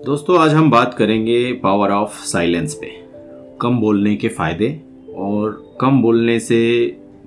दोस्तों, आज हम बात करेंगे पावर ऑफ साइलेंस पे। कम बोलने के फ़ायदे और कम बोलने से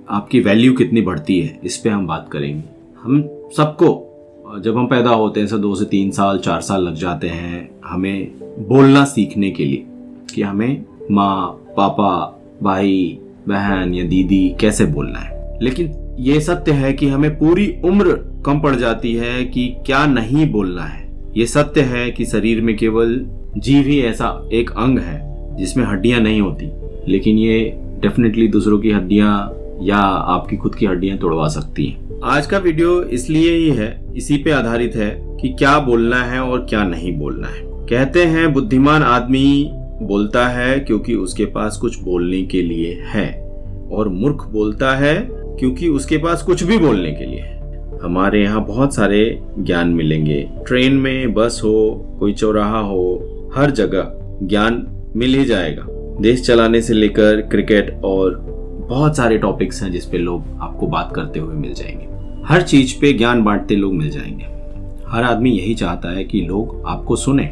आपकी वैल्यू कितनी बढ़ती है, इस पे हम बात करेंगे। हम सबको जब हम पैदा होते हैं 2 से 3 साल 4 साल लग जाते हैं हमें बोलना सीखने के लिए कि हमें माँ, पापा, भाई, बहन या दीदी कैसे बोलना है। लेकिन ये सत्य है कि हमें पूरी उम्र कम पड़ जाती है कि क्या नहीं बोलना है। ये सत्य है कि शरीर में केवल जीभ ही ऐसा एक अंग है जिसमें हड्डियां नहीं होती, लेकिन ये डेफिनेटली दूसरों की हड्डियां या आपकी खुद की हड्डियां तोड़वा सकती हैं। आज का वीडियो इसलिए ही है, इसी पे आधारित है कि क्या बोलना है और क्या नहीं बोलना है। कहते हैं बुद्धिमान आदमी बोलता है क्योंकि उसके पास कुछ बोलने के लिए है, और मूर्ख बोलता है क्योंकि उसके पास कुछ भी बोलने के लिए है। हमारे यहाँ बहुत सारे ज्ञान मिलेंगे, ट्रेन में, बस हो, कोई चौराहा हो, हर जगह ज्ञान मिल ही जाएगा। देश चलाने से लेकर क्रिकेट और बहुत सारे टॉपिक्स हैं जिस पे लोग आपको बात करते हुए मिल जाएंगे। हर चीज पे ज्ञान बांटते लोग मिल जाएंगे। हर आदमी यही चाहता है कि लोग आपको सुने,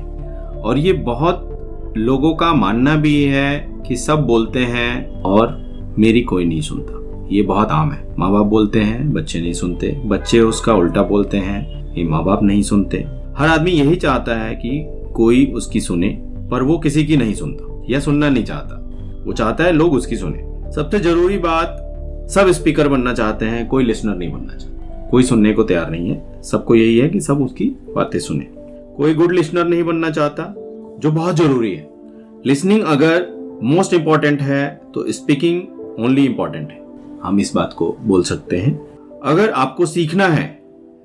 और ये बहुत लोगों का मानना भी है कि सब बोलते हैं और मेरी कोई नहीं सुनता। ये बहुत आम है। माँ बाप बोलते हैं, बच्चे नहीं सुनते, बच्चे उसका उल्टा बोलते हैं, ये माँ बाप नहीं सुनते। हर आदमी यही चाहता है कि कोई उसकी सुने, पर वो किसी की नहीं सुनता या सुनना नहीं चाहता। वो चाहता है लोग उसकी सुने। सबसे जरूरी बात, सब स्पीकर बनना चाहते हैं, कोई लिसनर नहीं बनना चाहता। कोई सुनने को तैयार नहीं है। सबको यही है कि सब उसकी बातें सुने। कोई गुड लिसनर नहीं बनना चाहता, जो बहुत जरूरी है। लिसनिंग अगर मोस्ट इंपॉर्टेंट है तो स्पीकिंग ओनली इंपॉर्टेंट है। हम इस बात को बोल सकते हैं। अगर आपको सीखना है,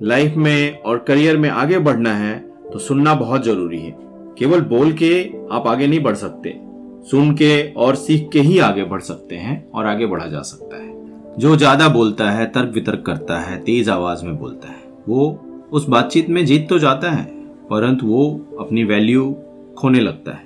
लाइफ में और करियर में आगे बढ़ना है, तो सुनना बहुत जरूरी है। केवल बोल के आप आगे नहीं बढ़ सकते, सुन के और सीख के ही आगे बढ़ सकते हैं और आगे बढ़ा जा सकता है। जो ज्यादा बोलता है, तर्क वितर्क करता है, तेज आवाज में बोलता है, वो उस बातचीत में जीत तो जाता है, परंतु वो अपनी वैल्यू खोने लगता है।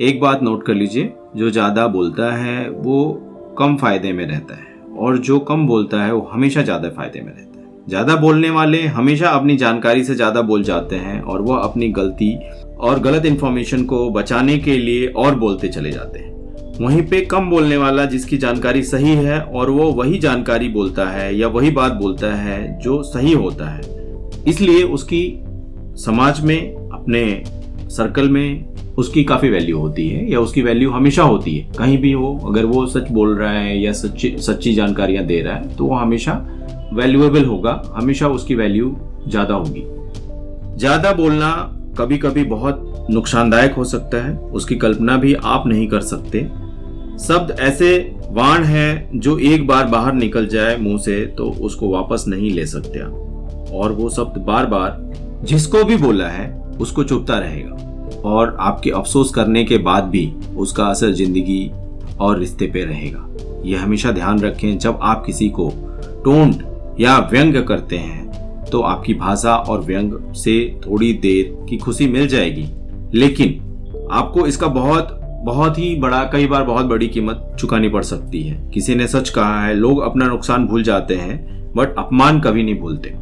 एक बात नोट कर लीजिए, जो ज्यादा बोलता है वो कम फायदे में रहता है, और जो कम बोलता है वो हमेशा ज्यादा फायदे में रहता है। ज्यादा बोलने वाले हमेशा अपनी जानकारी से ज्यादा बोल जाते हैं, और वह अपनी गलती और गलत इंफॉर्मेशन को बचाने के लिए और बोलते चले जाते हैं। वहीं पे कम बोलने वाला, जिसकी जानकारी सही है और वो वही जानकारी बोलता है या वही बात बोलता है जो सही होता है, इसलिए उसकी समाज में, अपने सर्कल में उसकी काफी वैल्यू होती है, या उसकी वैल्यू हमेशा होती है। कहीं भी हो, अगर वो सच बोल रहा है या सच्ची जानकारियां दे रहा है, तो वो हमेशा वैल्यूएबल होगा, हमेशा उसकी वैल्यू ज्यादा होगी। ज्यादा बोलना कभी कभी बहुत नुकसानदायक हो सकता है, उसकी कल्पना भी आप नहीं कर सकते। शब्द ऐसे वाण है जो एक बार बाहर निकल जाए मुंह से तो उसको वापस नहीं ले सकते आप, और वो शब्द बार बार जिसको भी बोला है उसको चुभता रहेगा, और आपके अफसोस करने के बाद भी उसका असर जिंदगी और रिश्ते पे रहेगा। यह हमेशा ध्यान रखें, जब आप किसी को टोंट या व्यंग करते हैं तो आपकी भाषा और व्यंग से थोड़ी देर की खुशी मिल जाएगी, लेकिन आपको इसका बहुत ही बड़ा, कई बार बहुत बड़ी कीमत चुकानी पड़ सकती है। किसी ने सच कहा है, लोग अपना नुकसान भूल जाते हैं बट अपमान कभी नहीं भूलते।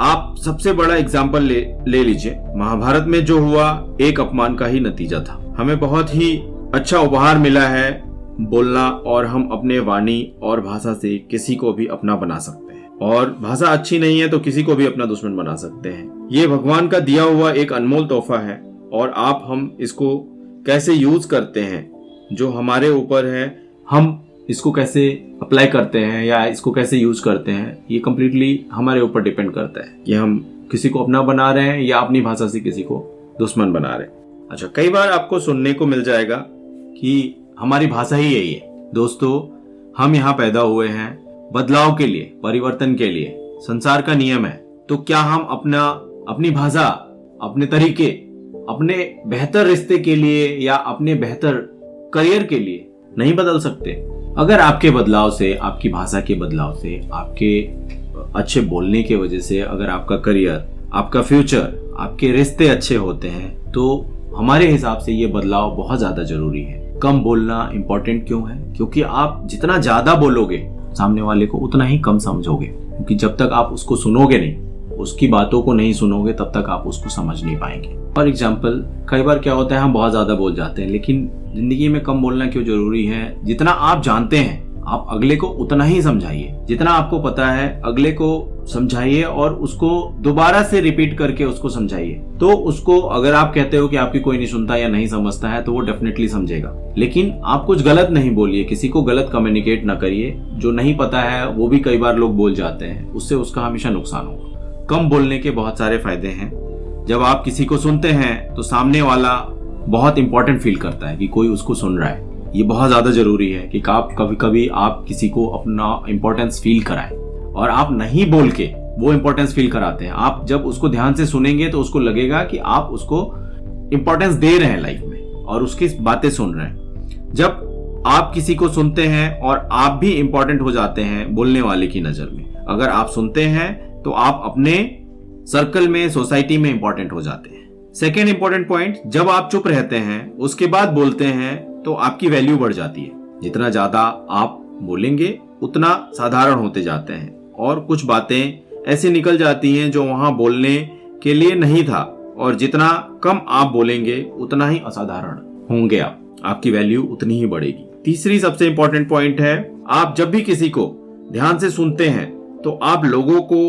आप सबसे बड़ा एग्जाम्पल ले लीजिए, महाभारत में जो हुआ एक अपमान का ही नतीजा था। हमें बहुत ही अच्छा उपहार मिला है बोलना, और हम अपने वाणी और भाषा से किसी को भी अपना बना सकते हैं, और भाषा अच्छी नहीं है तो किसी को भी अपना दुश्मन बना सकते हैं। ये भगवान का दिया हुआ एक अनमोल तोहफा है, और हम इसको कैसे यूज करते हैं जो हमारे ऊपर है। हम इसको कैसे अप्लाई करते हैं या इसको कैसे यूज करते हैं, ये कम्प्लीटली हमारे ऊपर डिपेंड करता है कि हम किसी को अपना बना रहे हैं या अपनी भाषा से किसी को दुश्मन बना रहे हैं। अच्छा, कई बार आपको सुनने को मिल जाएगा कि हमारी भाषा ही यही है। दोस्तों, हम यहाँ पैदा हुए हैं बदलाव के लिए, परिवर्तन के लिए। संसार का नियम है, तो क्या हम अपनी भाषा, अपने तरीके, अपने बेहतर रिश्ते के लिए या अपने बेहतर करियर के लिए नहीं बदल सकते? अगर आपके बदलाव से, आपकी भाषा के बदलाव से, आपके अच्छे बोलने की वजह से अगर आपका करियर, आपका फ्यूचर, आपके रिश्ते अच्छे होते हैं, तो हमारे हिसाब से ये बदलाव बहुत ज्यादा जरूरी है। कम बोलना इंपॉर्टेंट क्यों है? क्योंकि आप जितना ज्यादा बोलोगे सामने वाले को उतना ही कम समझोगे, क्योंकि जब तक आप उसको सुनोगे नहीं, उसकी बातों को नहीं सुनोगे तब तक आप उसको समझ नहीं पाएंगे। फॉर एग्जाम्पल, कई बार क्या होता है, हम बहुत ज़्यादा बोल जाते हैं, लेकिन ज़िंदगी में कम बोलना क्यों ज़रूरी है? जितना आप जानते हैं आप अगले को उतना ही समझाइए, जितना आपको पता है अगले को समझाइए और उसको दोबारा से रिपीट करके उसको समझाइए। तो उसको, अगर आप कहते हो कि आपकी कोई नहीं सुनता या नहीं समझता है, तो वो डेफिनेटली समझेगा। लेकिन आप कुछ गलत नहीं बोलिए, किसी को गलत कम्युनिकेट ना करिए। जो नहीं पता है वो भी कई बार लोग बोल जाते हैं, उससे उसका हमेशा नुकसान होगा। कम बोलने के बहुत सारे फायदे हैं। जब आप किसी को सुनते हैं तो सामने वाला बहुत इंपॉर्टेंट फील करता है कि कोई उसको सुन रहा है। ये बहुत ज़्यादा ज़रूरी है कि आप कभी कभी आप किसी को अपना इम्पोर्टेंस फील कराएं, और आप नहीं बोल के वो इम्पोर्टेंस फील कराते हैं। आप जब उसको ध्यान से सुनेंगे तो उसको लगेगा कि आप उसको इम्पोर्टेंस दे रहे हैं लाइफ में और उसकी बातें सुन रहे हैं। जब आप किसी को सुनते हैं और आप भी इम्पोर्टेंट हो जाते हैं बोलने वाले की नज़र में। अगर आप सुनते हैं तो आप अपने सर्कल में, सोसाइटी में इम्पोर्टेंट हो जाते हैं। सेकेंड इंपॉर्टेंट पॉइंट, जब आप चुप रहते हैं उसके बाद बोलते हैं तो आपकी वैल्यू बढ़ जाती है। जितना ज्यादा आप बोलेंगे उतना साधारण होते जाते हैं, और कुछ बातें ऐसी निकल जाती हैं जो वहां बोलने के लिए नहीं था, और जितना कम आप बोलेंगे उतना ही असाधारण होंगे आपकी वैल्यू उतनी ही बढ़ेगी। तीसरी सबसे इंपॉर्टेंट पॉइंट है, आप जब भी किसी को ध्यान से सुनते हैं तो आप लोगों को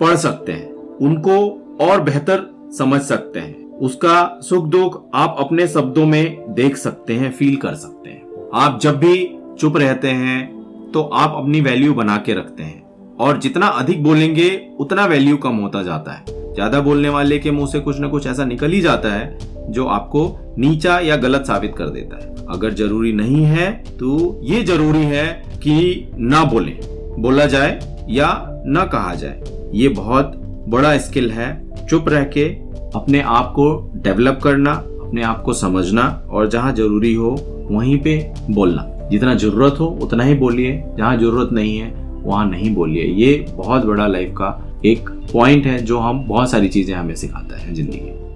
पढ़ सकते हैं, उनको और बेहतर समझ सकते हैं, उसका सुख दुख आप अपने शब्दों में देख सकते हैं, फील कर सकते हैं। आप जब भी चुप रहते हैं तो आप अपनी वैल्यू बना के रखते हैं, और जितना अधिक बोलेंगे उतना वैल्यू कम होता जाता है। ज्यादा बोलने वाले के मुंह से कुछ ना कुछ ऐसा निकल ही जाता है जो आपको नीचा या गलत साबित कर देता है। अगर जरूरी नहीं है तो ये जरूरी है कि ना बोले, बोला जाए या ना कहा जाए। ये बहुत बड़ा स्किल है, चुप रह के अपने आप को डेवलप करना, अपने आप को समझना, और जहाँ जरूरी हो वहीं पे बोलना। जितना जरूरत हो उतना ही बोलिए, जहाँ जरूरत नहीं है वहाँ नहीं बोलिए। ये बहुत बड़ा लाइफ का एक पॉइंट है जो हम बहुत सारी चीजें हमें सिखाता है जिंदगी में।